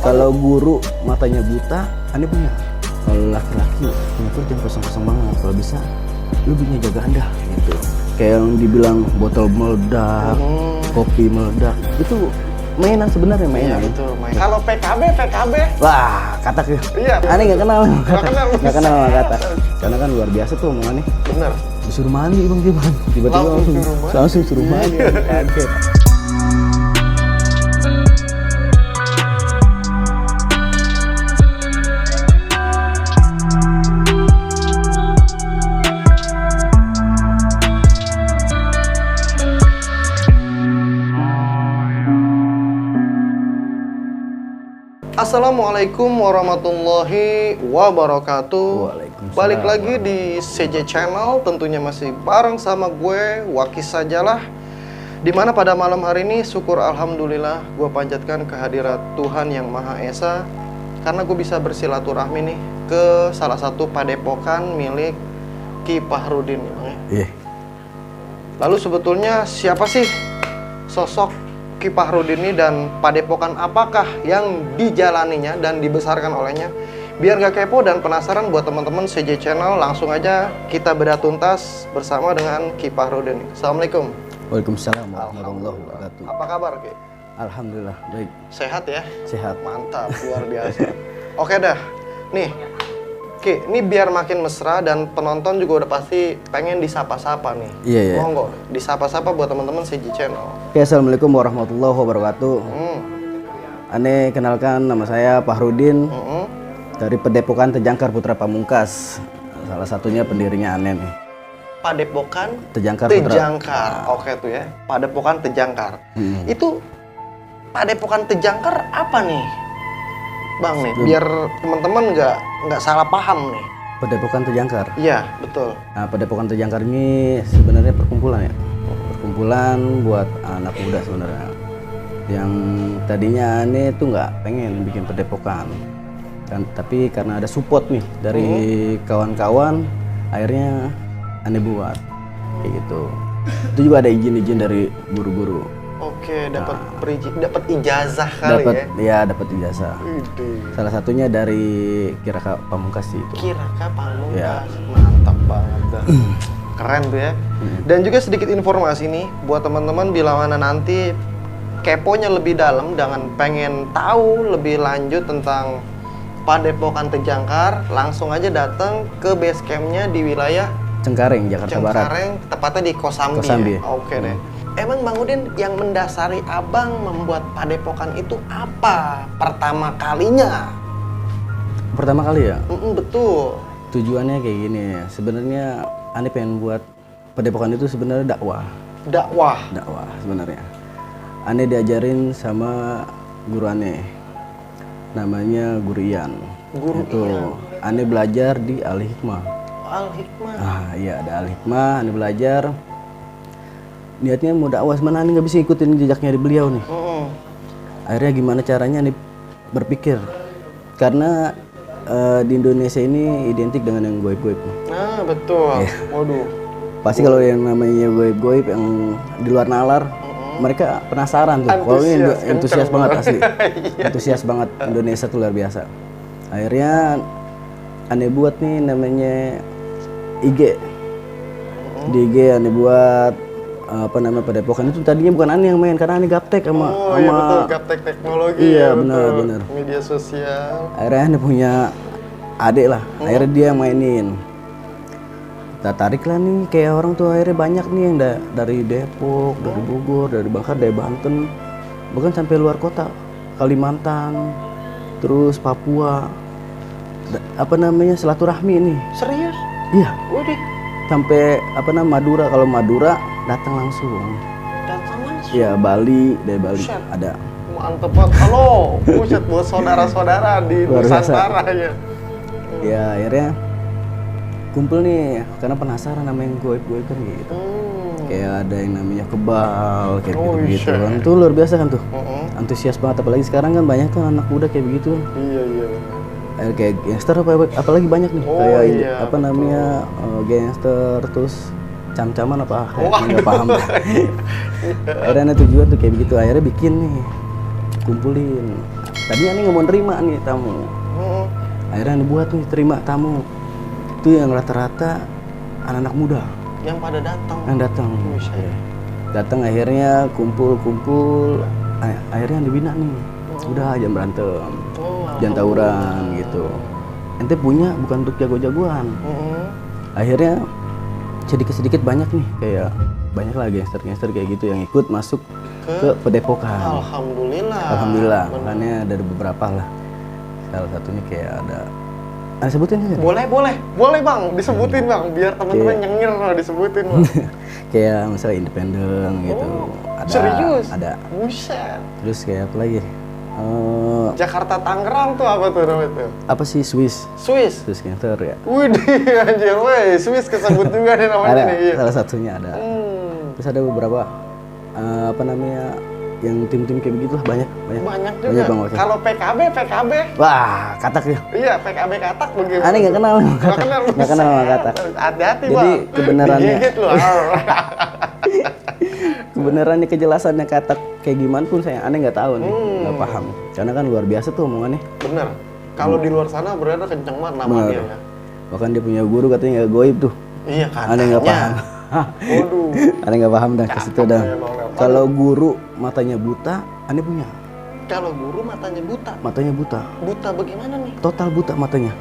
Kalau guru matanya buta, aneh punya. Kalau laki-laki punya tuh jangan kosong-kosong banget. Kalau bisa, lu punya jagaan dah gitu. Kayak yang dibilang botol meledak, kopi meledak, itu mainan sebenarnya mainan. Iya betul. Kalau PKB. Wah, kata ke. Iya. Aneh nggak kenal. Nggak kenal sama kata. Iya. Karena kan luar biasa tuh omongannya. Bener. Disuruh mandi bang dia bang. Tiba-tiba langsung suruh mandi. Kaget. Assalamualaikum warahmatullahi wabarakatuh. Waalaikumsalam. Balik lagi di CJ Channel, tentunya masih bareng sama gue Waki Sajalah. Dimana pada malam hari ini syukur alhamdulillah gue panjatkan kehadirat Tuhan Yang Maha Esa, karena gue bisa bersilaturahmi nih ke salah satu padepokan milik Ki Fahrudin ya. Iya. Lalu sebetulnya siapa sih sosok Ki Fahrudin ini dan padepokan apakah yang dijalaninya dan dibesarkan olehnya? Biar gak kepo dan penasaran buat teman-teman CJ Channel, langsung aja kita bedah tuntas bersama dengan Ki Fahrudin. Assalamualaikum. Waalaikumsalam warahmatullahi wabarakatuh. Apa kabar Ki? Alhamdulillah baik. Sehat ya? Sehat. Mantap, luar biasa. Oke dah, nih Ki, ini biar makin mesra dan penonton juga udah pasti pengen disapa-sapa nih. Iya, iya. Monggo, disapa-sapa buat teman-teman CJ Channel. Oke, assalamualaikum warahmatullahi wabarakatuh. Aneh kenalkan, nama saya Fahrudin dari Padepokan Tejangkar Putra Pamungkas. Salah satunya pendirinya Aneh nih. Padepokan Tejangkar Putra. Tejangkar. Oke tuh ya. Padepokan Tejangkar. Itu Padepokan Tejangkar apa nih, Bang nih? Biar teman-teman nggak salah paham nih. Padepokan Tejangkar. Iya betul. Nah, Padepokan Tejangkar ini sebenarnya perkumpulan ya. Perkumpulan buat anak muda sebenarnya. Yang tadinya Aneh tuh nggak pengen bikin padepokan. Kan, tapi karena ada support nih dari kawan-kawan, akhirnya Aneh buat kayak gitu. Itu juga ada izin-izin dari guru-guru. Oke, dapat ijazah kali ya. Dapat ijazah. Ide. Salah satunya dari Kiraka Pamungkas itu. Kiraka Pamungkas. Ya. Mantap banget dah. Keren tuh ya. Dan juga sedikit informasi nih buat teman-teman bila mana nanti keponya lebih dalam dengan pengen tahu lebih lanjut tentang Padepokan Tejangkar, langsung aja datang ke base campnya di wilayah Cengkareng, Jakarta Barat. Cengkareng, tepatnya di Kosambi. Kosambi. Ya? Oke deh. Emang Bang Udin, yang mendasari abang membuat padepokan itu apa pertama kalinya? Pertama kali ya, Betul. tujuannya kayak gini. Sebenarnya Aneh pengen buat padepokan itu sebenarnya dakwah sebenarnya. Aneh diajarin sama guru Aneh, namanya Guru Ian. Aneh belajar di Al Hikmah. Al Hikmah. Iya, ada Al Hikmah. Aneh belajar. Niatnya mau dakwah, sebenarnya Aneh nggak bisa ikutin jejaknya di beliau nih. Akhirnya gimana caranya Aneh berpikir, karena di Indonesia ini identik dengan yang goib-goib. Nah betul. Waduh. Pasti kalau yang namanya goib-goib yang di luar nalar, mereka penasaran tuh. Kalau ini antusias banget asli. Antusias banget, Indonesia tuh luar biasa. Akhirnya Aneh buat nih namanya IG. Di IG Aneh buat padepokan itu. Tadinya bukan Aneh yang main, karena Aneh gaptek sama iya betul, gaptek teknologi. Iya, ya, benar. Media sosial. Akhirnya Aneh punya adik lah. Akhirnya dia yang mainin. Kita tarik lah nih, kayak orang tuh akhirnya banyak nih yang dari Depok, dari Bogor, dari Bangka, dari Banten, bahkan sampai luar kota, Kalimantan, terus Papua, silaturahmi nih. Serius? Iya. Waduh. Sampai Madura, kalau Madura datang langsung. Datang langsung. Iya, Bali, dari Bali Buset. ada. Mantep banget. Halo, buset buat saudara-saudara di Luar biasa. Nusantara ya. Ya akhirnya kumpul nih, karena penasaran sama yang goib-goib kan gitu. Kayak ada yang namanya kebal, kayak gitu kan. Itu luar biasa kan tuh. Antusias banget, apalagi sekarang kan banyak kan anak muda kayak begitu. Iya. Kayak gangster apalagi banyak nih. Kayak iya, gangster, terus cam-caman apa? Nggak paham. Akhirnya tujuan tuh kayak begitu. Akhirnya bikin nih, kumpulin Tadinya aneh nggak mau nerima nih tamu. Akhirnya aneh buat nih terima tamu. Itu yang rata-rata anak-anak muda Yang pada datang. yang datang. Buset. Datang akhirnya kumpul, akhirnya dibina nih. Udah jangan berantem, jangan tawuran gitu. Ente punya bukan untuk jago-jagoan. Akhirnya sedikit-sedikit banyak nih, kayak banyak lah gangster-gangster kayak gitu yang ikut masuk ke Padepokan. Alhamdulillah, makanya ada beberapa lah. Salah satunya kayak ada sebutin aja. Boleh bang, disebutin bang, biar teman-teman nyengir loh disebutin bang. Kayak misalnya Independen gitu. Ada, serius? Ada. Buset. Terus kayak apa lagi? Jakarta Tangerang tuh apa tuh namanya tuh? Apa sih Swiss gangster ya? Widih anjir weh, Swiss kesebut juga nih namanya Ada, nih. Iya. salah satunya ada. Terus ada beberapa apa namanya yang tim-tim kayak begitu lah, banyak juga. Bang, okay. Kalau PKB Wah, katak ya. iya PKB katak begitu. Aneh nggak kenal sama katak. Nggak kenal sama katak. Hati-hati bang. Jadi kebenarannya Digigit loh. kebenarannya kejelasannya katak kayak gimana pun saya aneh nggak tahu nih, nggak paham. Karena kan luar biasa tuh omongannya. Bener. Kalau di luar sana berada kenceng banget nama dia ya. Bahkan dia punya guru katanya nggak goib tuh. Iya katanya. Aneh nggak paham. Waduh. Aneh nggak paham dah ke situ dah. Kalau guru matanya buta, aneh punya. Kalau guru matanya buta. Matanya buta. Buta bagaimana nih? Total buta matanya.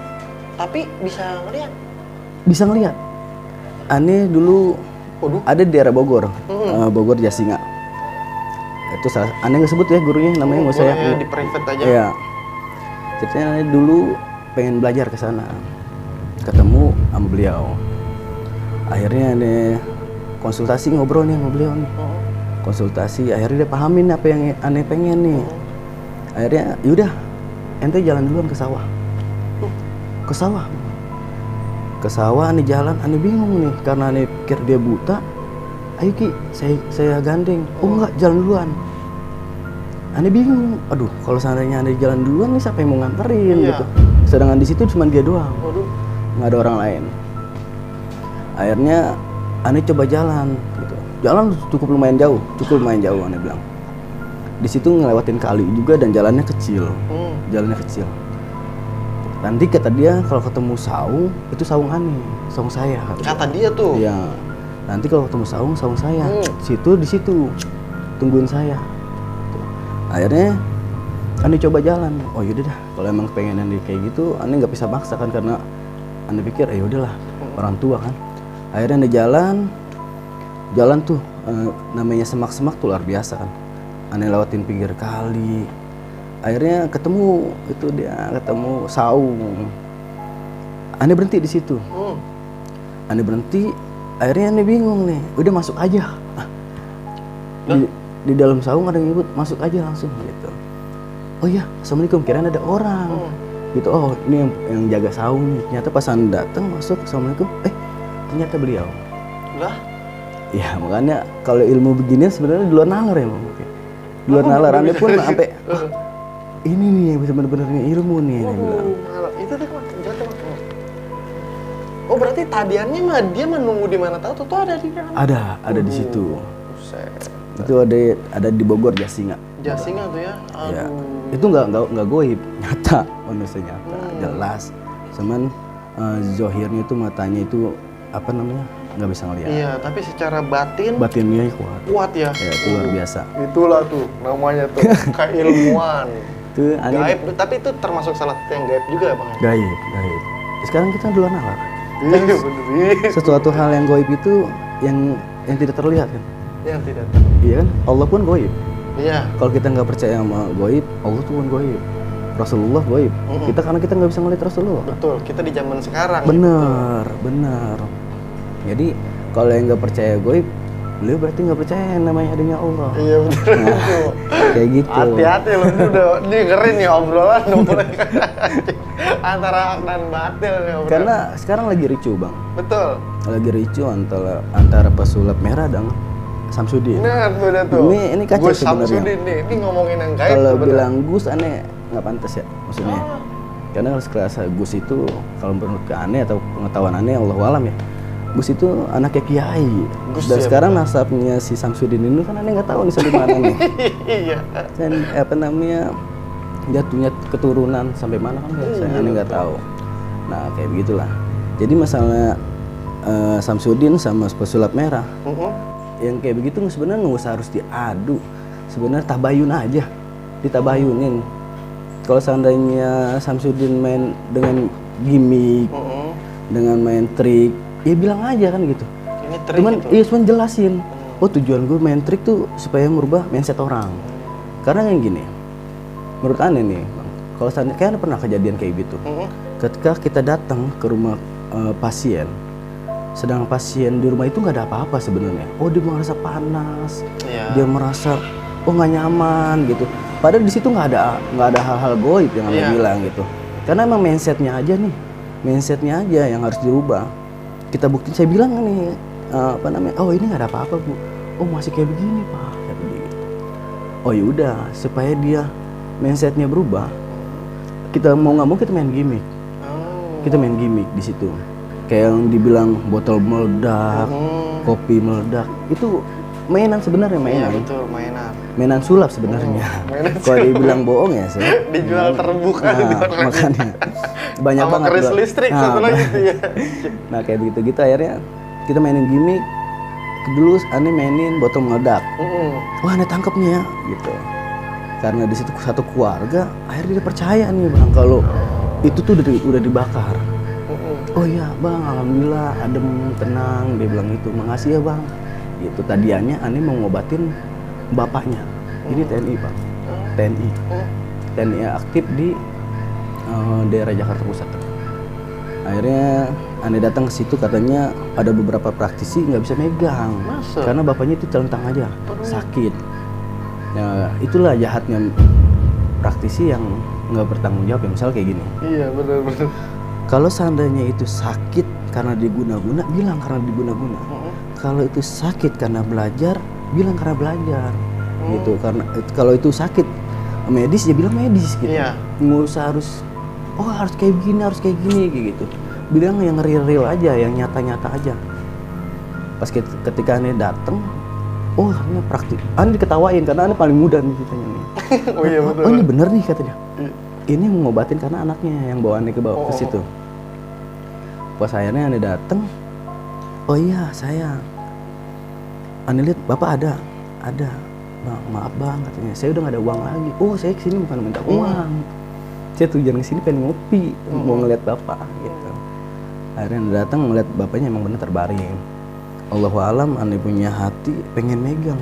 Tapi bisa ngeliat. Bisa ngeliat. Aneh dulu ada di daerah Bogor, Bogor Jasinga. Itu salah, aneh nggak sebut ya gurunya, namanya nggak saya. Di private aja. Iya. Ceritanya aneh dulu pengen belajar ke sana, ketemu sama beliau. Akhirnya aneh konsultasi ngobrol nih sama beliau nih. Konsultasi, akhirnya dia pahamin apa yang aneh pengen nih. Akhirnya yaudah, ente jalan duluan ke sawah. Ke sawah aneh jalan, aneh bingung nih karena aneh pikir dia buta. Ayo Ki, saya gandeng. Oh enggak, jalan duluan. Aneh bingung. Aduh, kalau seandainya aneh jalan duluan nih siapa yang mau nganterin gitu. Sedangkan di situ cuma dia doang. Nggak ada orang lain. Akhirnya aneh coba jalan gitu. Jalan cukup lumayan jauh aneh bilang. Di situ ngelewatin kali juga dan jalannya kecil. Nanti kata dia kalau ketemu saung itu saung aneh, saung saya. Kata dia tuh. Iya. Nanti kalau ketemu saung saya. Di situ tungguin saya. Akhirnya aneh coba jalan. Oh yaudah dah, kalau emang pengen aneh kayak gitu, aneh nggak bisa maksa kan karena aneh pikir ya udahlah orang tua kan. Akhirnya aneh jalan tuh namanya semak-semak tuh luar biasa kan. Aneh lewatin pinggir kali. Akhirnya ketemu saung. Aneh berhenti di situ. Aneh berhenti. Akhirnya aneh bingung nih. Udah masuk aja. Di dalam saung ada yang ikut, masuk aja langsung gitu. Oh iya, assalamualaikum. Kirain ada orang. Gitu. Oh ini yang jaga saung nih. Ternyata pas aneh datang masuk, assalamualaikum. Ternyata beliau. Lah? Ya makanya kalau ilmu begini sebenarnya di luar nalar ya Bang. Di luar nalar. Aneh pun sampai ini nih benar-benar ilmu nih. Itu tuh jatuh. Oh berarti tadiannya mah dia menunggu di mana tahu tuh ada di kan? Ada di situ. Itu ada di Bogor Jasinga. Jasinga tuh ya. Aduh. Ya. Itu nggak goib, nyata, manusia nyata, jelas. Cuman zohirnya itu matanya itu apa namanya nggak bisa ngeliat. Iya, tapi secara batinnya kuat. Kuat ya. Ya itu luar biasa. Itulah tuh namanya tuh keilmuan. Itu gaib, tapi itu termasuk salah satu yang gaib juga ya Bang? Gaib. Sekarang kita di luar nalar. Iya bener. Sesuatu hal yang gaib itu yang tidak terlihat kan? Yang tidak terlihat. Iya kan? Allah pun gaib. Iya. Kalau kita nggak percaya sama gaib, Allah tuh pun gaib. Rasulullah gaib. Kita karena kita nggak bisa ngeliat Rasulullah. Betul. Kita di zaman sekarang. Benar. Jadi kalau yang nggak percaya gaib, beliau berarti nggak percaya namanya adanya Allah. Iya benar. Nah, kayak gitu. Hati-hati loh, ini udah dengerin ya obrolan antara hak dan batil ya. Karena sekarang lagi ricu Bang. Betul. Lagi ricu antara pesulap merah dan Samsudin. Nah, udah tuh. Ini kacau Gus sebenarnya. Samsudin nih, ini ngomongin yang gaib. Kalau bilang Gus aneh nggak pantas ya maksudnya. Karena kalau sekelas Gus itu kalau menurut ke aneh atau pengetahuan aneh Allah alam ya. Gus itu anaknya kiai. Dan sekarang nasabnya si Samsudin ini kan aneh nggak tahu nih dari mana nih. Iya. Dan apa namanya jatuhnya keturunan sampai mana kan saya aneh nggak tahu. Nah kayak begitulah. Jadi masalah Samsudin sama pesulap merah, yang kayak begitu sebenarnya nggak usah harus diadu. Sebenarnya tabayun aja, ditabayunin. Kalau seandainya Samsudin main dengan gimmick, dengan main trik, ya bilang aja kan gitu. Ini trik Cuman itu. iya cuman jelasin. Oh tujuan gue main trik tuh supaya merubah mindset orang. Karena yang gini, menurut aneh nih, Bang, kalau seandainya kayak pernah kejadian kayak gitu. Ketika kita datang ke rumah pasien, sedang pasien di rumah itu nggak ada apa-apa sebenarnya. Oh dia merasa panas, dia merasa oh nggak nyaman gitu. Padahal di situ nggak ada hal-hal goib yang Anda bilang gitu. Karena emang mindsetnya aja nih, mindsetnya aja yang harus dirubah. Kita buktiin, saya bilang nih oh ini nggak ada apa-apa bu. Oh masih kayak begini pak, kayak begini. Oh yaudah supaya dia mindsetnya berubah. Kita mau nggak mau kita main gimmick. Kita main gimmick di situ. Kayak yang dibilang botol meledak, kopi meledak, itu mainan sebenarnya mainan. Iya betul, mainan. Mainan sulap sebenarnya. Kalau dibilang bohong ya sih. Dijual terbuka. Makanya banyak sama banget. keris listrik satu lagi gitu ya. Nah kayak begitu akhirnya kita mainin gimmick. Dulu aneh mainin botol meledak. Wah aneh tangkep nih ya, gitu. Karena di situ satu keluarga, akhirnya dia percaya nih bang kalau itu tuh udah dibakar. Oh iya bang, alhamdulillah adem, tenang, dia bilang gitu. Makasih ya bang. Gitu tadiannya aneh mau ngobatin bapaknya. Ini TNI pak, TNI aktif di daerah Jakarta Pusat. Akhirnya aneh datang ke situ, katanya ada beberapa praktisi nggak bisa megang. Masa? Karena bapaknya itu celentang aja, sakit. Nah itulah jahatnya praktisi yang nggak bertanggung jawab ya, misal kayak gini. Iya benar. Kalau seandainya itu sakit karena diguna-guna, bilang karena diguna-guna. Kalau itu sakit karena belajar, bilang karena belajar. Gitu. Karena kalau itu sakit medis, ya bilang medis gitu. Iya. Nggak usah harus kayak begini, harus kayak gini kayak gitu. Bilang yang real aja, yang nyata-nyata aja. Pas ketika aneh dateng, ini praktik. Aneh diketawain karena aneh paling muda nih ceritanya nih. Oh iya betul. Oh ini bener nih katanya. Ini mau ngobatin karena anaknya yang bawa aneh ke situ. Pas akhirnya aneh dateng, oh iya saya. Aneh lihat bapak ada. Bang, maaf bang katanya. Saya udah nggak ada uang lagi. Oh saya kesini bukan minta uang. Saya tujuan kesini pengen ngopi, mau ngeliat bapak gitu. Akhirnya aneh datang ngeliat bapaknya emang bener terbaring. Allahu alam aneh punya hati pengen megang.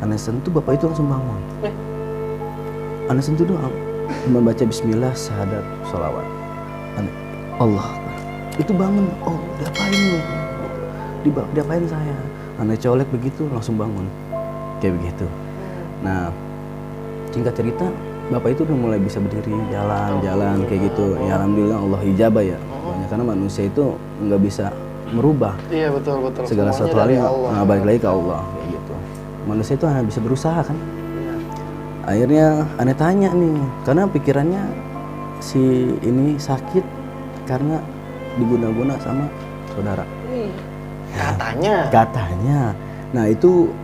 Aneh sentuh bapak itu langsung bangun. Aneh sentuh doang. Membaca bismillah, syahadat, sholawat. Allah itu bangun. Oh diapain lu? Diapain saya? Aneh colek begitu langsung bangun. Kayak begitu. Nah singkat cerita bapak itu udah mulai bisa berdiri, jalan kayak gitu. Ya alhamdulillah Allah ijabah ya. Karena manusia itu nggak bisa merubah. Iya betul. Segala sesuatu hal balik lagi ke Allah kayak gitu. Manusia itu hanya bisa berusaha kan. Akhirnya aneh tanya nih, karena pikirannya si ini sakit karena diguna-guna sama saudara. Katanya. Nah itu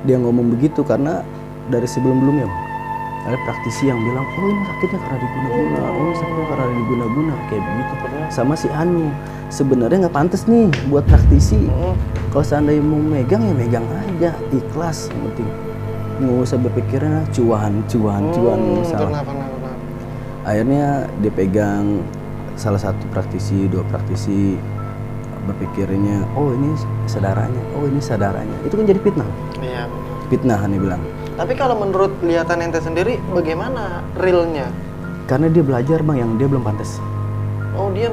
dia ngomong begitu karena dari sebelum-belumnya ada praktisi yang bilang, oh ini sakitnya karena diguna-guna, oh ini sakitnya karena diguna-guna kayak begitu. Sama si Anu, sebenarnya nggak pantas nih buat praktisi. Kalau seandainya mau megang ya megang aja, ikhlas yang penting. Nggak usah berpikirnya cuan misalnya. Benar. Akhirnya dia pegang salah satu praktisi, dua praktisi, berpikirnya oh ini saudaranya, itu kan jadi fitnah. Iya. Fitnah nih bilang. Tapi kalau menurut kelihatan ente sendiri bagaimana realnya? Karena dia belajar bang yang dia belum pantas. Oh dia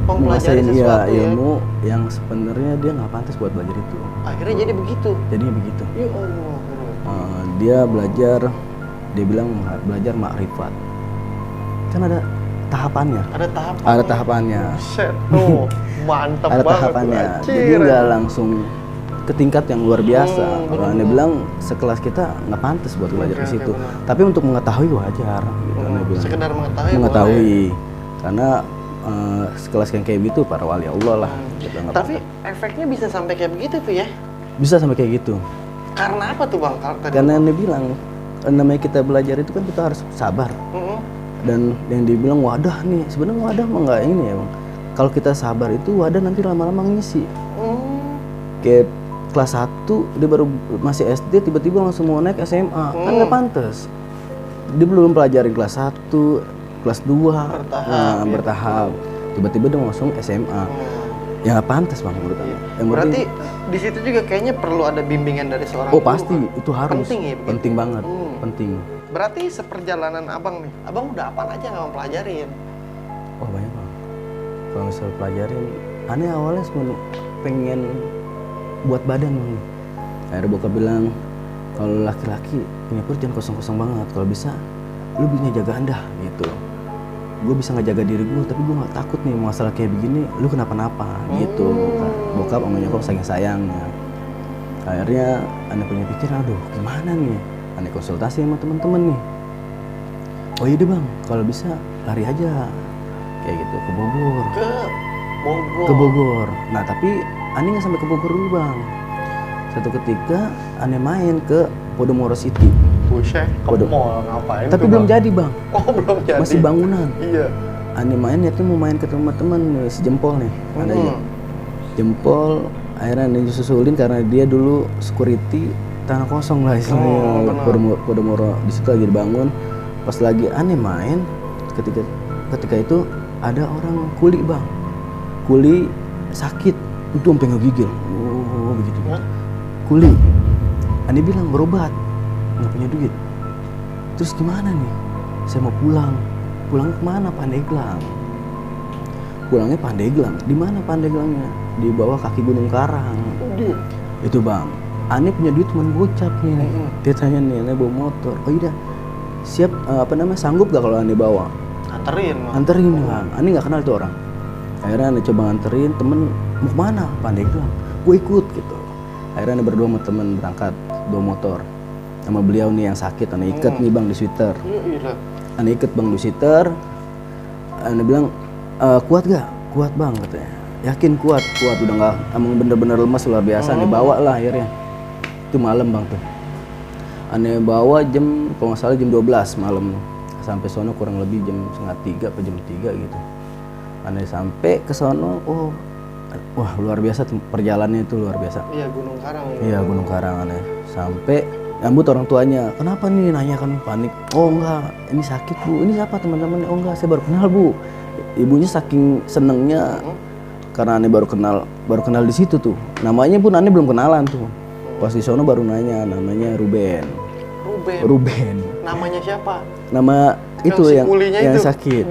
mempelajari sesuatu ya? Ilmu yang sebenarnya dia nggak pantas buat belajar itu. Akhirnya jadi begitu. Jadinya begitu. Ya Allah. Dia belajar, dia bilang belajar makrifat. Kan ada tahapannya. Ada tahapannya. Set, tuh mantap ada banget. tahapannya. Jadi nggak langsung ke tingkat yang luar biasa. Kalau Anda bilang sekelas kita nggak pantas buat belajar ke situ. Tapi untuk mengetahui wajar. Gitu, sekedar mengetahui. Boleh. Karena sekelas yang kayak gitu para wali Allah lah. Gitu, tapi efeknya bisa sampai kayak begitu tuh ya? Bisa sampai kayak gitu. Karena apa tuh bang? Karena Anda bilang namanya kita belajar itu kan kita harus sabar. Dan yang dibilang wadah nih, sebenarnya wadah mah nggak ini ya bang. Kalau kita sabar itu wadah nanti lama-lama ngisi. Kayak kelas 1 dia baru masih SD tiba-tiba langsung mau naik SMA, kan nggak pantas. Dia belum pelajarin kelas 1, kelas 2, bertahap. Tiba-tiba dia langsung SMA. Ya nggak pantas bang menurut aku. Berarti di situ juga kayaknya perlu ada bimbingan dari seorang guru. guru, Pasti kan? itu harus. Penting ya? Penting banget, penting. Berarti seperjalanan abang nih, abang udah apaan aja nggak mau pelajarin? Oh banyak bang. Kalau misalnya pelajarin, aneh awalnya sebenarnya pengen buat badan bang. Akhirnya bokap bilang kalau laki-laki punya perut jangan kosong-kosong banget. Kalau bisa, lu bisa jaga anda gitu. Gue bisa ngejaga diri gue, tapi gue nggak takut nih masalah kayak begini, lu kenapa-napa gitu. Bokap sama nyokap saking sayangnya. Akhirnya aneh punya pikiran, aduh gimana nih? Aneh konsultasi sama temen-temen nih. Oh iya deh bang, kalau bisa lari aja kayak gitu ke Bogor. Ke Bogor. Nah tapi aneh nggak sampai ke Bogor dulu bang. Satu ketika aneh main ke Podomoro City. Buset, ke mall ngapain? Tapi belum jadi bang. Oh belum jadi. Masih bangunan. Iya. Aneh main itu mau main ke teman-teman si Jempol nih. Ada aja. Jempol akhirnya aneh susulin karena dia dulu security tanah kosong lah istilahnya. Podomoro di situ lagi dibangun. Pas lagi aneh main, ketika itu ada orang kuli bang. Kuli sakit, itu sampai ngegigil. Oh begitu. Kuli. Aneh bilang berobat. Nggak punya duit. Terus gimana nih? Saya mau pulang. Pulang kemana? Pandeglang. Pulangnya Pandeglang. Di mana Pandeglangnya? Di bawah kaki Gunung Karang. Itu bang. Aneh punya duit cuma gocap nih. Dia tanya nih, aneh bawa motor. Oh iya, siap sanggup gak kalau aneh bawa? Anterin bang. Aneh nggak kenal itu orang. Akhirnya aneh coba nganterin temen. Mau kemana? Pandeglang. Gue ikut gitu. Akhirnya aneh berdua sama temen berangkat bawa motor. Sama beliau nih yang sakit, aneh ikat nih bang di sweater. Aneh ikat bang di sweater. Aneh bilang, kuat gak? Kuat bang katanya. Yakin kuat udah nggak, emang bener-bener lemas luar biasa. Aneh bawa lah akhirnya. Itu malam bang tuh. Aneh bawa jam, kalau nggak salah jam 12 malam. Sampai sono kurang lebih jam 2:30 atau jam 3 gitu. Aneh sampai ke sono, wah luar biasa perjalanannya itu luar biasa. Iya Gunung Karang. Iya Gunung Karang aneh. Sampai nyambut orang tuanya, kenapa nih nanya kan panik. Oh enggak, ini sakit bu, ini siapa teman-teman? Oh enggak, saya baru kenal bu. Ibunya saking senengnya karena aneh baru kenal di situ tuh. Namanya pun aneh belum kenalan tuh. Pas di sono baru nanya, namanya Ruben. Namanya siapa? Nama itu si yang itu. Sakit.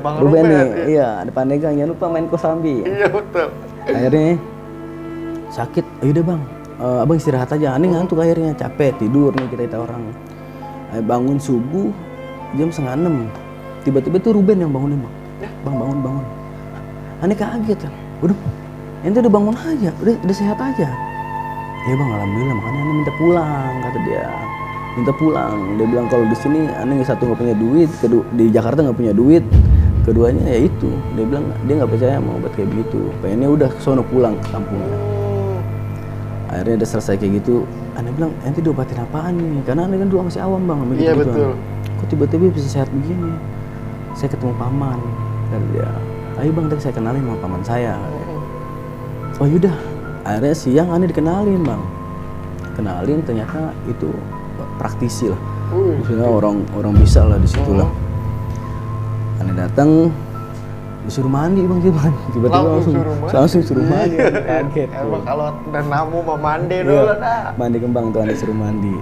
Bang Ruben Ruben. nih, iya ada Pandeglang, jangan lupa main Kosambi. Iya betul. Akhirnya sakit, yaudah bang. Abang istirahat aja, aneh ngantuk akhirnya, capek, tidur nih kita orang. Bangun subuh jam 5:30. Tiba-tiba tuh Ruben yang bangunin bang. Bang bangun. Aneh kaget kan. Waduh, ente udah bangun aja, udah sehat aja. Ya bang, alhamdulillah, makanya aneh minta pulang kata dia. Minta pulang. Dia bilang kalau di sini aneh satu nggak punya duit, di Jakarta nggak punya duit. Keduanya ya itu, dia bilang dia nggak percaya mau obat kayak begitu. Pengennya udah sono pulang ke kampungnya. Akhirnya udah selesai kayak gitu, aneh bilang, ente diobatin apaan nih? Karena aneh kan dulu masih awam bang. Iya betul. Kok tiba-tiba bisa sehat begini? Saya ketemu paman, kata dia. Ayo bang, tadi saya kenalin sama paman saya. Oh yaudah, akhirnya siang aneh dikenalin bang. Kenalin ternyata itu praktisi lah. Maksudnya orang bisa lah di situ lah. Aneh datang, disuruh mandi bang, tiba-tiba langsung suruh mandi. Kaget. Emang kalau ada namu mau mandi dulu dah. Mandi kembang tuh aneh suruh mandi.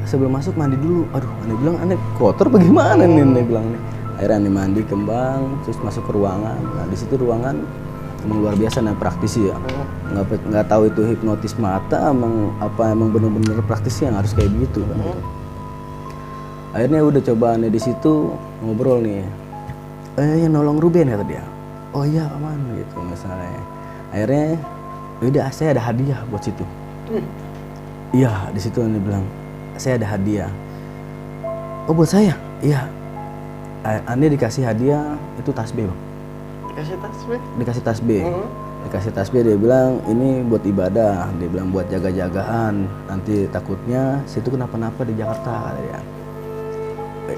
Sebelum masuk mandi dulu. Aduh, aneh bilang aneh kotor bagaimana nih, aneh bilang nih. Akhirnya aneh mandi kembang, terus masuk ke ruangan. Nah di situ ruangan emang luar biasa nih praktisi ya. Nggak tahu itu hipnotis mata, emang bener-bener praktisi yang harus kayak begitu kan. Akhirnya udah coba aneh di situ ngobrol nih. Yang nolong Ruben kata dia. Oh iya aman gitu misalnya. Akhirnya udah saya ada hadiah buat situ. Iya di situ aneh bilang saya ada hadiah. Oh buat saya? Iya. Aneh dikasih hadiah itu tas B bang. Dikasih tas B? Dikasih tas B. Dikasih tasbih, dia bilang ini buat ibadah, dia bilang buat jaga-jagaan, nanti takutnya situ kenapa-napa di Jakarta kata dia.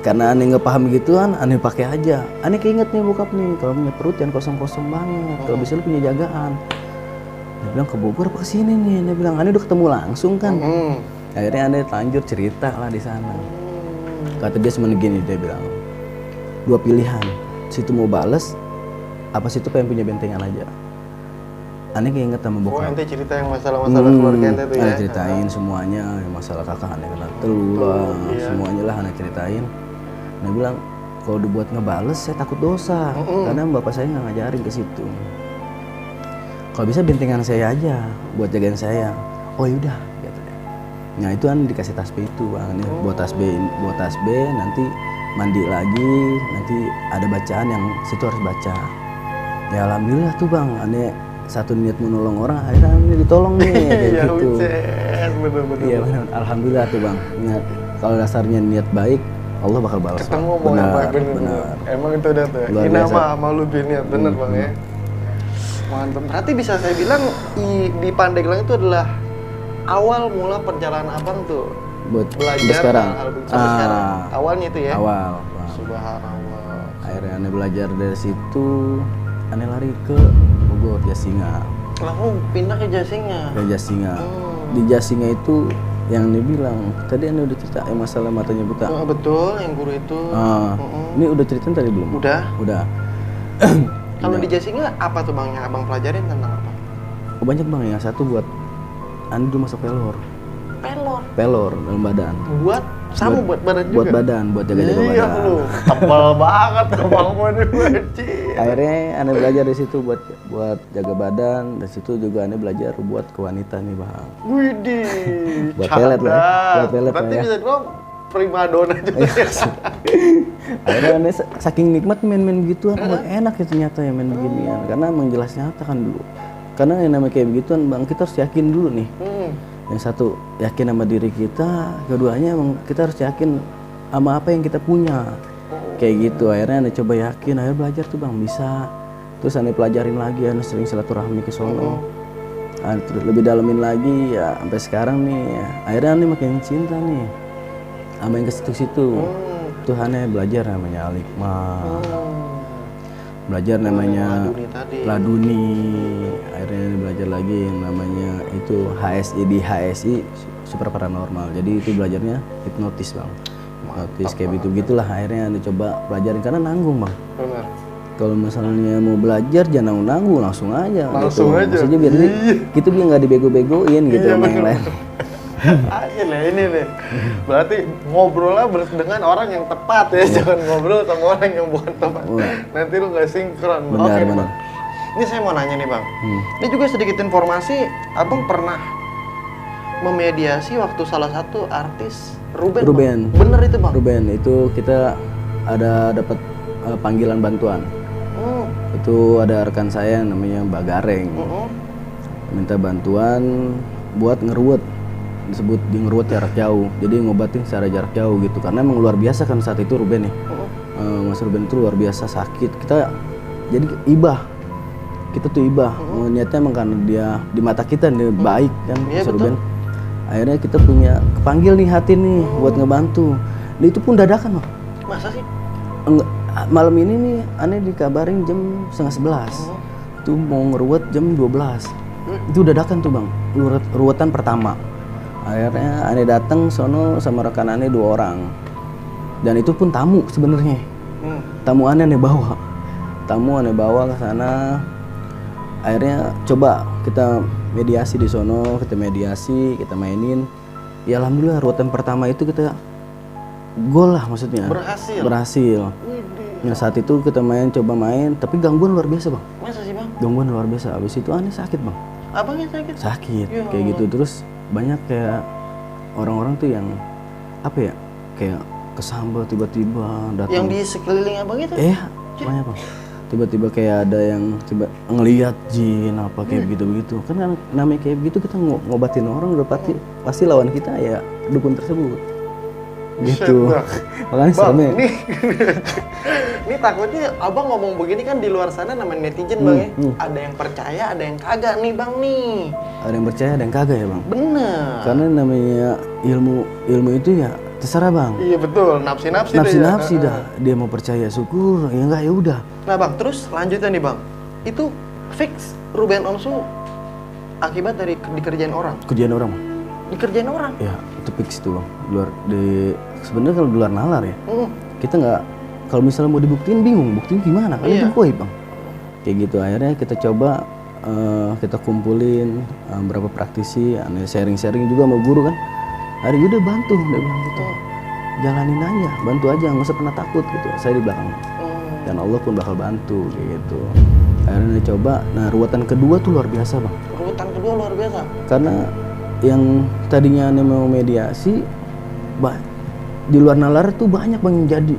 Karena aneh nggak paham gituan, aneh pakai aja. Aneh keinget nih bokap nih, kalau punya perut jangan kosong-kosong banget, kalau bisa lu punya jagaan. Dia bilang ke Bogor apa kesini nih, dia bilang aneh udah ketemu langsung kan. Akhirnya aneh lanjut cerita lah di sana. Kata dia cuma gini, dia bilang 2 pilihan, situ mau bales, apa situ pengen punya bentengan aja. Aneh keinget sama bokap. Ente cerita yang masalah-masalah keluarga ente tuh ya? Aneh ceritain semuanya, masalah kakak aneh kena telulah, semuanya lah aneh ceritain. Aneh bilang, kalau dibuat ngebales saya takut dosa, karena bapak saya nggak ngajarin ke situ. Kalau bisa bentengan saya aja, buat jagain saya. Oh yaudah, gitu deh. Nah itu aneh dikasih tasbih itu bang, ini buat tasbih, nanti mandi lagi, nanti ada bacaan yang situ harus baca. Ya alhamdulillah tuh bang, aneh satu niat mau nolong orang, akhirnya ini ditolong nih kayak gitu. Bener-bener. Iya benar, alhamdulillah tuh bang. Niat, kalau dasarnya niat baik, Allah bakal balas. Ketemu mau yang baik, bener. Emang itu udah tuh. Ina mah malu biniat, bener bang ya. Mantap. Berarti bisa saya bilang di Pandeglang itu adalah awal mula perjalanan abang tuh Buat belajar sekarang. sampai sekarang. Awalnya itu ya. Awal. Bang. Subhanallah. Akhirnya aneh belajar dari situ, aneh lari ke Bogor, Jasinga. Langsung pindah ke Jasinga. Ke Jasinga. Di Jasinga itu yang dia bilang, tadi aneh udah cerita masalah matanya buta. Betul, yang guru itu. Ini udah ceritain tadi belum? Udah. Kalau Udah. di Jasinga apa tuh bang yang abang pelajarin tentang apa? Oh, banyak bang, yang satu buat aneh dulu masuk pelor. Pelor dalam badan. Buat badan juga? Buat badan, buat jaga-jaga badan. Iya lu, tebal banget abang ini benci. Akhirnya aneh belajar di situ buat jaga badan, dari situ juga aneh belajar buat ke wanita nih bang. Widih, Buat pelet lah ya. Buat pelet lah berarti ya. bisa dibilang primadona juga ya. Akhirnya aneh saking nikmat main-main begituan, enak ya ternyata ya main beginian. Karena emang jelas nyata kan dulu. Karena yang namanya kayak begituan bang, kita harus yakin dulu nih. Yang satu, yakin sama diri kita. Keduanya emang kita harus yakin sama apa yang kita punya. Kayak gitu, akhirnya aneh coba yakin, akhirnya belajar tuh bang, bisa. Terus aneh pelajarin lagi, aneh sering silaturahmi ke sono. Terus lebih dalemin lagi ya, sampai sekarang nih ya. Akhirnya aneh makin cinta nih sama yang ke situ-situ. Tuh aneh belajar namanya Al-Hikmah. Belajar namanya Laduni. Akhirnya aneh belajar lagi yang namanya itu HSI, di HSI super paranormal. Jadi itu belajarnya hipnotis bang. Hipnotis kayak gitu-gitulah. Akhirnya aneh coba pelajarin karena nanggung bang. Benar. Kalau misalnya mau belajar jangan nanggung, langsung aja. Langsung gitu. aja. Maksudnya biar gitu biar nggak dibego-begoin gitu sama yang lain. Aja lah ini nih. Berarti ngobrolnya dengan orang yang tepat ya, jangan ngobrol sama orang yang bukan tepat. Nanti lu nggak sinkron. Benar, benar. Bang. Ini saya mau nanya nih bang. Ini juga sedikit informasi, abang pernah memediasi waktu salah satu artis Ruben. Bang. Bener itu bang? Ruben itu kita ada dapat panggilan bantuan. Itu ada rekan saya namanya Mbak Gareng. Minta bantuan buat ngeruwet. Disebut di ngeruwet jarak jauh, jadi ngobatin secara jarak jauh gitu, karena emang luar biasa kan saat itu Ruben nih. Mas Ruben itu luar biasa sakit, kita jadi ibah, kita tuh ibah. Niatnya emang karena dia di mata kita dia baik kan, Mas Ruben. Akhirnya kita punya kepanggil nih hati nih buat ngebantu. Dan itu pun dadakan loh. Masa sih? Enggak, malam ini nih aneh dikabarin jam 10:30. Itu mau ngeruwet jam 12. Itu dadakan tuh bang, ruwetan pertama. Akhirnya aneh datang sono sama rekan aneh 2 orang. Dan itu pun tamu sebenarnya. Tamu aneh bawa. Tamu aneh bawa ke sana. Akhirnya coba kita mediasi di sono, kita mediasi, kita mainin. Ya alhamdulillah ruwetan pertama itu kita gol lah maksudnya. Berhasil. Nah saat itu kita coba main, tapi gangguan luar biasa bang. Masa sih bang? Gangguan luar biasa. Abis itu aneh sakit bang. Abangnya sakit? Sakit, kayak gitu. Terus banyak kayak orang-orang tuh yang apa ya, kayak kesambet tiba-tiba datang. Yang di sekeliling abang itu? Banyak bang. Tiba-tiba kayak ada yang tiba ngelihat jin apa kayak begitu-begitu. Kan namanya kayak begitu kita ngobatin orang udah pasti lawan kita ya dukun tersebut. gitu. Bang. Makanya Bang, seremnya. ini takutnya abang ngomong begini kan di luar sana namanya netizen bang ya. Ada yang percaya, ada yang kagak nih bang nih. Ada yang percaya, ada yang kagak ya bang. Bener. Karena namanya ilmu itu ya terserah bang. Iya betul, nafsi-nafsi tuh ya. Nafsi dah. Dia mau percaya syukur, ya enggak ya udah. Nah bang, terus lanjutnya nih bang. Itu fix Ruben Onsu akibat dari dikerjain orang. Kerjaan orang bang. Dikerjain orang. Ya itu fix tuh bang. Sebenarnya kalau di luar nalar ya, kita nggak, kalau misalnya mau dibuktiin bingung, buktiin gimana? Kan itu goib bang. Kayak gitu akhirnya kita coba kita kumpulin berapa praktisi, sharing-sharing juga sama guru kan. Hari udah bantu, dia bilang gitu. Jalanin aja, bantu aja, nggak usah pernah takut gitu. Saya di belakang. Dan Allah pun bakal bantu kayak gitu. Akhirnya coba, nah ruatan kedua tuh luar biasa bang. Rutan kedua luar biasa. Karena yang tadinya mau mediasi, di luar nalar tuh banyak bang yang jadi.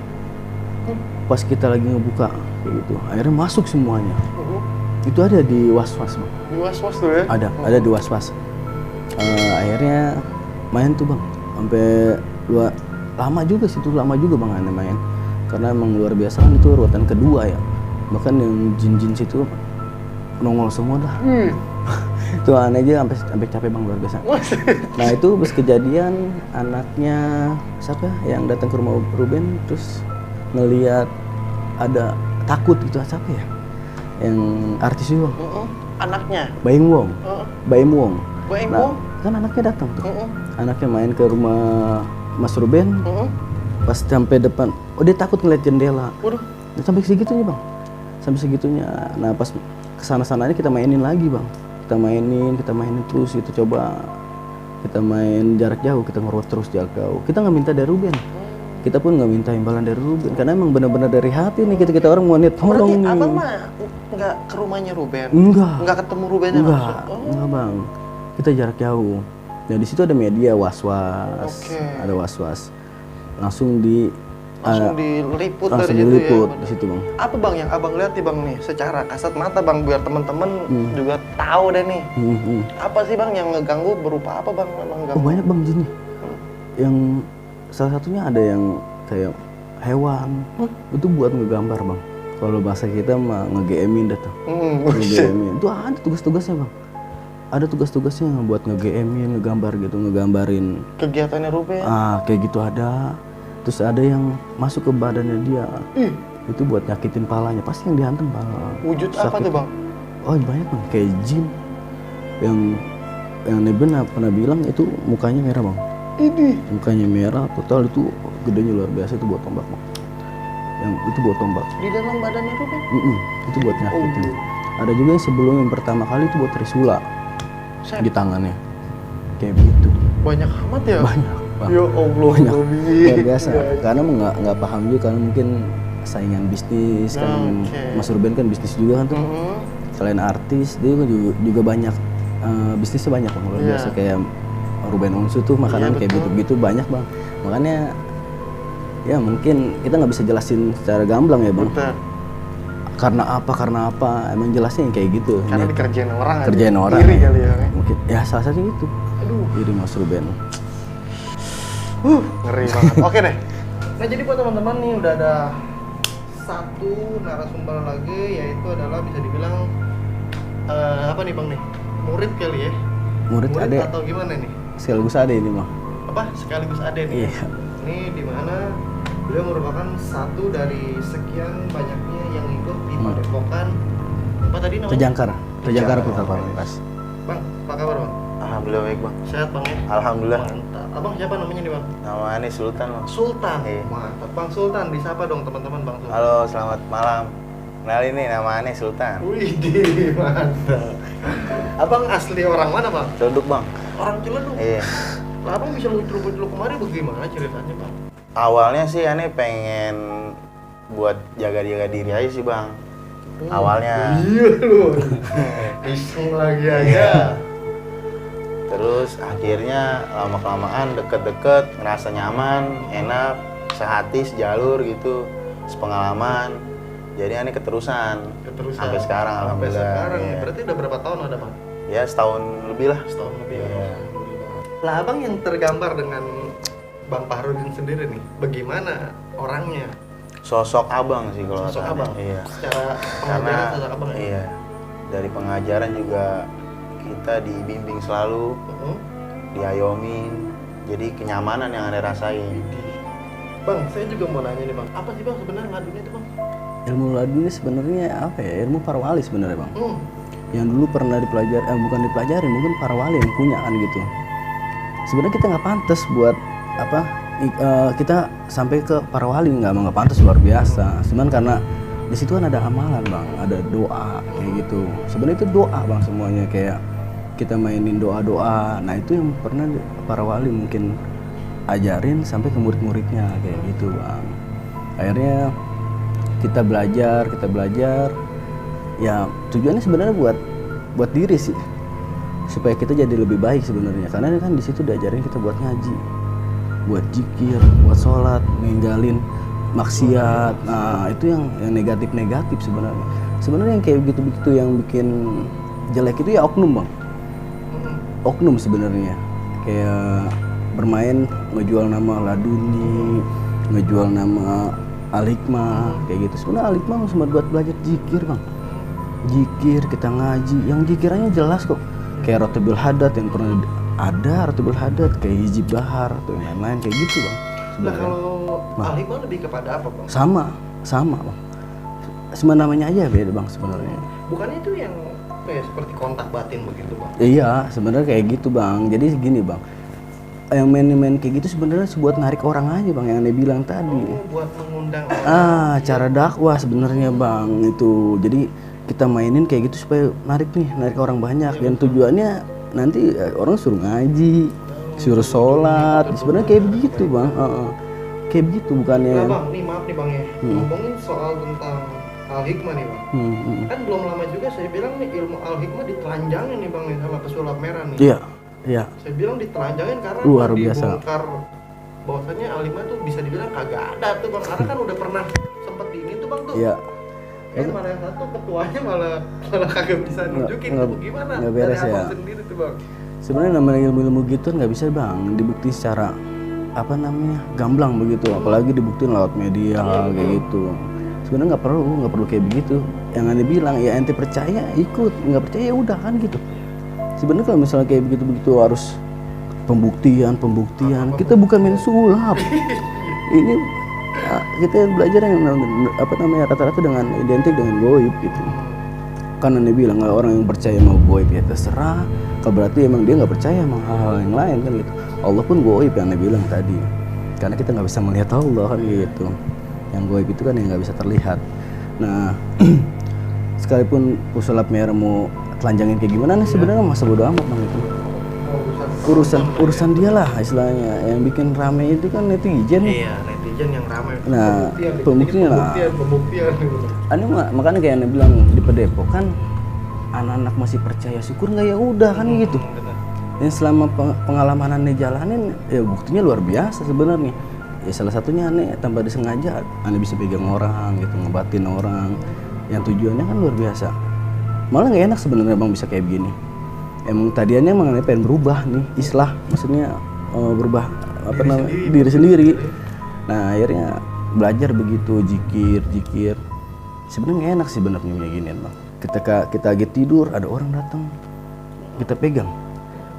Pas kita lagi ngebuka kayak gitu, akhirnya masuk semuanya. Itu ada di was-was bang. Di was-was tuh ya? Ada di was-was. Akhirnya main tuh bang, sampai lama juga bang main. Karena emang luar biasa kan itu ruatan kedua ya. Bahkan yang jin-jin situ nongol semua dah. Itu aneh aja sampai capek bang, luar biasa. Nah itu pas kejadian anaknya siapa yang datang ke rumah Ruben terus ngelihat ada takut gitu, siapa ya? Yang artis itu bang. Anaknya? Baim Wong. Baim Wong. Nah, kan anaknya datang tuh. Anaknya main ke rumah Mas Ruben. Pas sampai depan, dia takut ngeliat jendela. Waduh. Sampai segitunya bang. Sampai segitunya. Nah pas kesana-sananya kita mainin lagi bang. Kita mainin terus, kita coba kita main jarak jauh, kita ngerot terus jarak jauh. Kita nggak minta dari Ruben, kita pun nggak minta imbalan dari Ruben, karena emang benar-benar dari hati nih kita orang mau niat tolong nih. Berarti abang mah nggak ke rumahnya Ruben? Nggak ketemu Rubennya langsung? Enggak bang, kita jarak jauh. Nah di situ ada media was-was, ada was-was, langsung diliput dari situ ya? Di situ bang. Apa bang yang abang lihat nih bang nih secara kasat mata bang, biar teman-teman juga tahu deh nih. Apa sih bang yang ngeganggu, berupa apa bang memang ganggu? Banyak bang jinnya. Yang salah satunya ada yang kayak hewan. Itu buat ngegambar bang. Kalau bahasa kita mah nge-GM-in dah tuh. Nge-GM-in. Itu ada tugas-tugasnya bang. Ada tugas-tugasnya buat nge-GM-in, ngegambar gitu, ngegambarin kegiatannya Ruben. Kayak gitu ada. Terus ada yang masuk ke badannya dia. Itu buat nyakitin palanya. Pasti yang dihantam pala. Wujud apa tuh bang? Oh banyak bang. Kayak jin. Yang Neben pernah bilang itu mukanya merah bang. Mukanya merah. Total itu gedenya luar biasa. Itu buat tombak bang. Yang itu buat tombak. Di dalam badannya Ruben? Itu buat nyakitin. Ada juga yang sebelum yang pertama kali itu buat trisula. Di tangannya. Kayak begitu. Banyak amat ya? Banyak. Ya Allah, luar biasa. Karena nggak paham juga, karena mungkin saingan bisnis kan. Mas Ruben kan bisnis juga kan tuh. Selain artis, dia juga banyak bisnisnya banyak bang, luar biasa. Kayak Ruben Onsu tuh makanan kayak gitu-gitu banyak bang. Makanya ya mungkin kita nggak bisa jelasin secara gamblang ya bang. Karena apa? Emang jelasnya yang kayak gitu. Karena dikerjain orang. Kerjain orang. Iri kali ya. Mungkin ya salah satunya itu. Iri Mas Ruben. Ngeri banget. Oke deh. Nah jadi buat teman-teman nih udah ada satu narasumber lagi, yaitu adalah bisa dibilang apa nih bang nih? Murid kali ya? Murid ade atau gimana nih? Sekaligus ade ini mah. Apa? Sekaligus ade nih? Iya. Ini dimana beliau merupakan satu dari sekian banyaknya yang ikut di Padepokan. Apa tadi namanya? Tejangkar Putra Pamungkas. Bang, apa kabar bang? Alhamdulillah baik bang. Sehat bang ya? Alhamdulillah. Mantap. Abang siapa namanya nih bang? Nama ini Sultan bang. Sultan? Mantap. Bang Sultan, disapa dong teman-teman bang Sultan. Halo, selamat malam. Kenalin nih, nama Ane Sultan. Widih, mantap. Abang asli orang mana bang? Celeduk bang. Orang Celeduk? Iya. Lah abang bisa ngucul-ngucul kemari bagaimana ceritanya bang? Awalnya sih Ane pengen buat jaga-jaga diri aja sih bang. Awalnya. Iya lu. Iseng lagi aja. Terus akhirnya lama-kelamaan deket-deket, ngerasa nyaman, enak, sehati, sejalur gitu, sepengalaman. Jadi Ane keterusan. Sampai sekarang alhamdulillah. Sampai sekarang. Ya. Berarti udah berapa tahun ada bang? Ya setahun lebih lah. Setahun lebih. Ya. Lah abang yang tergambar dengan Bang Fahrudin sendiri nih, bagaimana orangnya? Sosok abang sih kalau Sosok katanya. abang? Iya. Secara Karena pengajaran sosok abang ya? iya, dari pengajaran juga kita dibimbing selalu, diayomin, jadi kenyamanan yang Anda rasain. Bang, saya juga mau nanya nih bang, apa sih bang sebenarnya laduni itu bang? Ilmu laduni sebenarnya apa ya? Ilmu para wali sebenarnya bang. Hmm. Yang dulu pernah dipelajari, bukan dipelajari, mungkin para wali yang punya kan gitu. Sebenarnya kita nggak pantas buat apa? Kita sampai ke para wali nggak pantas, luar biasa. Cuman karena di situ kan ada amalan bang, ada doa kayak gitu. Sebenarnya itu doa bang semuanya, kayak kita mainin doa-doa. Nah itu yang pernah para wali mungkin ajarin sampai ke murid-muridnya kayak gitu bang. Akhirnya kita belajar. Ya tujuannya sebenarnya buat diri sih, supaya kita jadi lebih baik sebenarnya. Karena kan di situ diajarin kita buat ngaji, buat zikir, buat sholat, ninggalin maksiat. Nah itu yang negatif sebenarnya. Sebenarnya yang kayak begitu yang bikin jelek itu ya oknum bang. Oknum sebenarnya, kayak bermain ngejual nama laduni, ngejual nama al-hikmah kayak gitu. Sebenarnya al-hikmah cuma buat belajar zikir bang. Zikir, kita ngaji, yang zikirannya jelas kok. Kayak Rotibul Hadat yang pernah ada, Rotibul Hadat kayak Hijib Bahar atau yang lain kayak gitu bang. Nah Sebenarnya. kalau al-hikmah lebih kepada apa bang? Sama bang. Cuma namanya aja beda bang sebenarnya. Bukannya itu yang kayak seperti kontak batin begitu bang? Iya, sebenarnya kayak gitu bang. Jadi gini bang, yang main kayak gitu sebenarnya buat narik orang aja bang, yang Anda bilang tadi. Oh, buat mengundang orang. Cara dakwah sebenarnya bang itu. Jadi kita mainin kayak gitu supaya narik orang banyak. Yang tujuannya nanti orang suruh ngaji, suruh sholat. Sebenarnya kayak begitu bang. Kayak begitu bukannya. Nah bang, nih maaf nih bang ya, ngomongin soal tentang al-hikmah nih bang. Kan belum lama juga saya bilang nih ilmu al-hikmah ditelanjangin nih bang nih sama pesulap merah nih. Iya. Saya bilang ditelanjangin karena Luar biasa. dibongkar bahwasanya al-hikmah tuh bisa dibilang kagak ada tuh bang, karena kan udah pernah sempet di ini tuh bang tuh. Iya. Malah yang satu ketuanya malah kagak bisa nunjukin tuh gimana nggak beres dari ya. abang sendiri tuh bang. Sebenarnya namanya ilmu gitu nggak bisa bang dibukti secara gamblang begitu, apalagi dibuktiin lewat media kayak gitu. Sebenarnya nggak perlu kayak begitu. Yang Anda bilang ya ente percaya ikut, nggak percaya ya udah kan gitu. Sebenarnya kalau misalnya kayak begitu harus pembuktian. Kita bukan main sulap. Ini kita belajar yang rata-rata dengan identik dengan goib gitu. Kan Anda bilang kalau orang yang percaya sama goib ya terserah. Kalau berarti emang dia nggak percaya sama hal-hal yang lain kan gitu. Allah pun goib yang Anda bilang tadi. Karena kita nggak bisa melihat Allah kan gitu. Yang goib itu kan yang nggak bisa terlihat. Nah, sekalipun pesulap merah mau telanjangin kayak gimana nih sebenarnya masa bodo amat bang itu. Urusan dia lah istilahnya. Yang bikin rame itu kan netizen. Iya, netizen yang ramai. Nah, pembuktian lah. Makanya kayak Anda bilang di Pedepo kan anak-anak masih percaya, syukur nggak ya udah kan gitu. Yang selama pengalaman Anda jalanin ya buktinya luar biasa sebenarnya. Ya salah satunya Anda tanpa disengaja Anda bisa pegang orang gitu, ngebatin orang. Yang tujuannya kan luar biasa. Malah nggak enak sebenarnya bang bisa kayak begini. Emang tadiannya emang pengen berubah nih, islah maksudnya berubah diri sendiri. Nah akhirnya belajar begitu zikir. Sebenarnya nggak enak sih benernya kayak ginian bang. Ketika kita lagi tidur ada orang datang, kita pegang.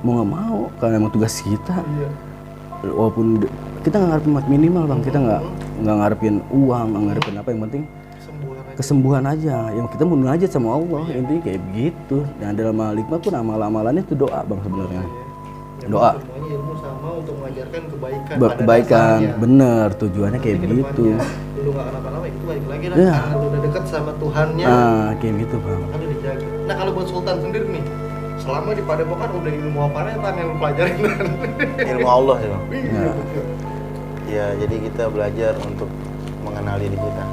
Mau nggak mau karena emang tugas kita. Walaupun kita nggak ngarepin minimal bang, kita nggak ngarepin uang, nggak ngarepin apa, yang penting kesembuhan aja. Yang kita mau munajat sama Allah, intinya kayak begitu. Dan dalam al-hikmah pun amalannya itu doa bang sebenarnya. Doa. Semuanya ilmu sama untuk mengajarkan kebaikan. Kebaikan, bener tujuannya kayak begitu. Lu nggak kenapa-napa itu balik lagi lah. Karena lu udah dekat sama Tuhannya. Nah kayak gitu bang. Maka lu dijaga. Nah kalau buat Sultan sendiri nih, selama di Padepokan udah ilmu apa nih yang lu pelajarin? Ilmu Allah sih bang. Iya betul. Ya jadi kita belajar untuk mengenal diri kita.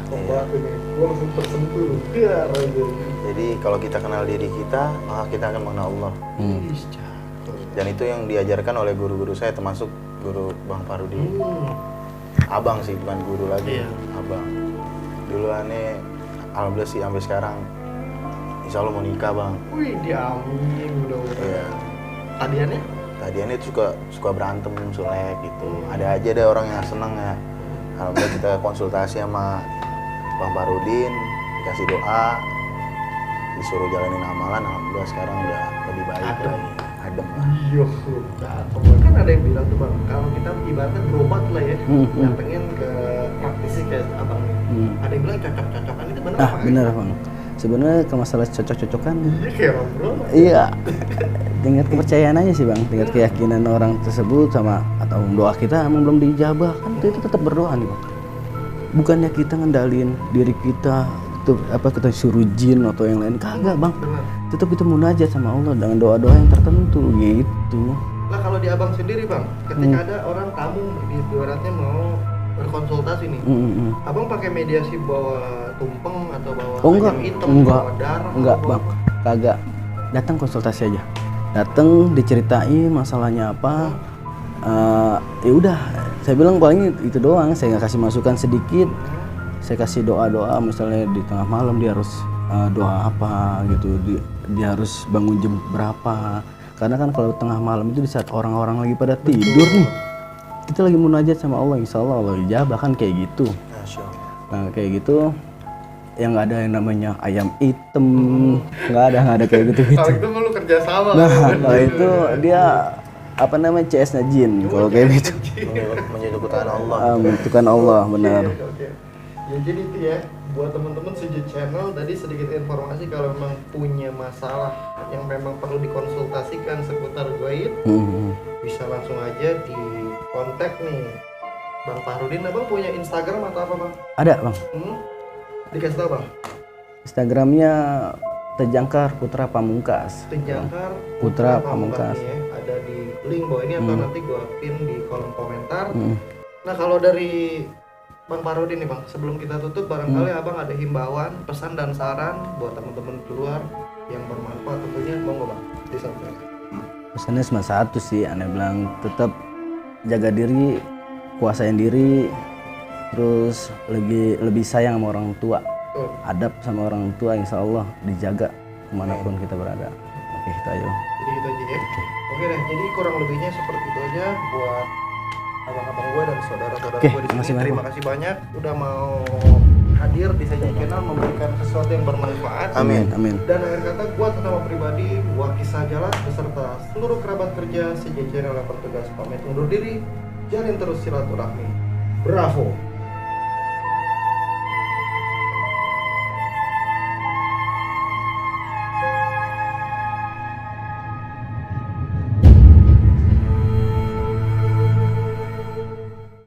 Gue langsung tersentuh. Jadi kalau kita kenal diri kita, maka kita akan mengenal Allah. Dan itu yang diajarkan oleh guru-guru saya, termasuk guru Bang Fahrudin. Abang sih, bukan guru lagi. Abang. Dulu aneh, alhamdulillah sih sampai sekarang, insya Allah mau nikah bang. Wih, diamin mudah-mudahan. Iya. Tadiannya? Tadiannya itu suka berantem, sulek gitu. Ada aja deh orang yang seneng ya. Alhamdulillah kita konsultasi sama Bang Farudin, dikasih doa, disuruh jalanin amalan, alhamdulillah sekarang udah lebih baik lagi. Adem lah. Iya, kan ada yang bilang tuh bang, kalau kita ibaratnya berobat lah ya, yang pengen ke praktisi kayak abang nih. Ada yang bilang cocok-cocokan itu benar apa? Bener bang. Sebenarnya kalau masalah cocok-cocokan, Iya kayak orang bro. iya, tingkat kepercayaan aja sih bang, tingkat keyakinan orang tersebut sama atau doa kita emang belum dijabah kan itu tetap berdoa nih bang. Bukannya kita ngendalin diri kita, itu apa kita suruh jin atau yang lain kagak bang. Benar. Tetap kita munajat sama Allah dengan doa-doa yang tertentu gitu. Lah kalau di abang sendiri bang, ketika ada orang tamu ibaratnya mau berkonsultasi nih, abang pakai mediasi bawa tumpeng atau bawa Oh enggak, ayam hitam, enggak, bawa darah, enggak atau bang, bawa kagak. Datang konsultasi aja. Datang diceritain masalahnya apa. Ya udah, saya bilang paling itu doang. Saya nggak kasih masukan sedikit. Saya kasih doa-doa, misalnya di tengah malam dia harus doa apa gitu. Dia harus bangun jam berapa. Karena kan kalau tengah malam itu di saat orang-orang lagi pada tidur nih, kita lagi munajat sama Allah, insya Allah Allah ijabah kan kayak gitu. Masya Allah. Nah kayak gitu, yang nggak ada yang namanya ayam hitam, nggak ada kayak gitu gitu. Kalau itu lu kerja sama. Nah kalau itu dia apa namanya CS-nya jin kalau kayak gitu. Menyebutkan Allah. Menentukan Allah benar. Oke. Ya jadi itu ya, buat teman-teman Sujud Channel tadi sedikit informasi kalau memang punya masalah yang memang perlu dikonsultasikan seputar gaib, bisa langsung aja di kontak nih Bang Farudin. Abang punya Instagram atau apa bang? Ada bang. Dikasih tau bang? Instagramnya Tejangkar Putra Pamungkas. Tejangkar Putra Pamungkas. nih ya, ada di link bawah ini atau nanti gua pin di kolom komentar. Nah kalau dari Bang Farudin nih bang, sebelum kita tutup barangkali abang ada himbauan, pesan dan saran buat teman-teman di luar yang bermanfaat tentunya, monggo bang disampaikan. Pesannya cuma satu sih, aneh bilang tetap jaga diri, kuasain diri, terus lebih sayang sama orang tua, adab sama orang tua, insya Allah dijaga kemanapun kita berada. Oke kita ayo. Jadi gitu aja ya. Oke deh, jadi kurang lebihnya seperti itu aja buat abang-abang gue dan saudara-saudara Oke, gue di makasih sini. banyak, Terima kasih banyak udah mau hadir di Sejak Channel memberikan sesuatu yang bermanfaat. Amin amin. Dan akhir kata gue atas nama pribadi Wakisa Jalas beserta seluruh kerabat kerja Sejak Channel yang bertugas pamit undur diri. Jalin terus silaturahmi. Bravo.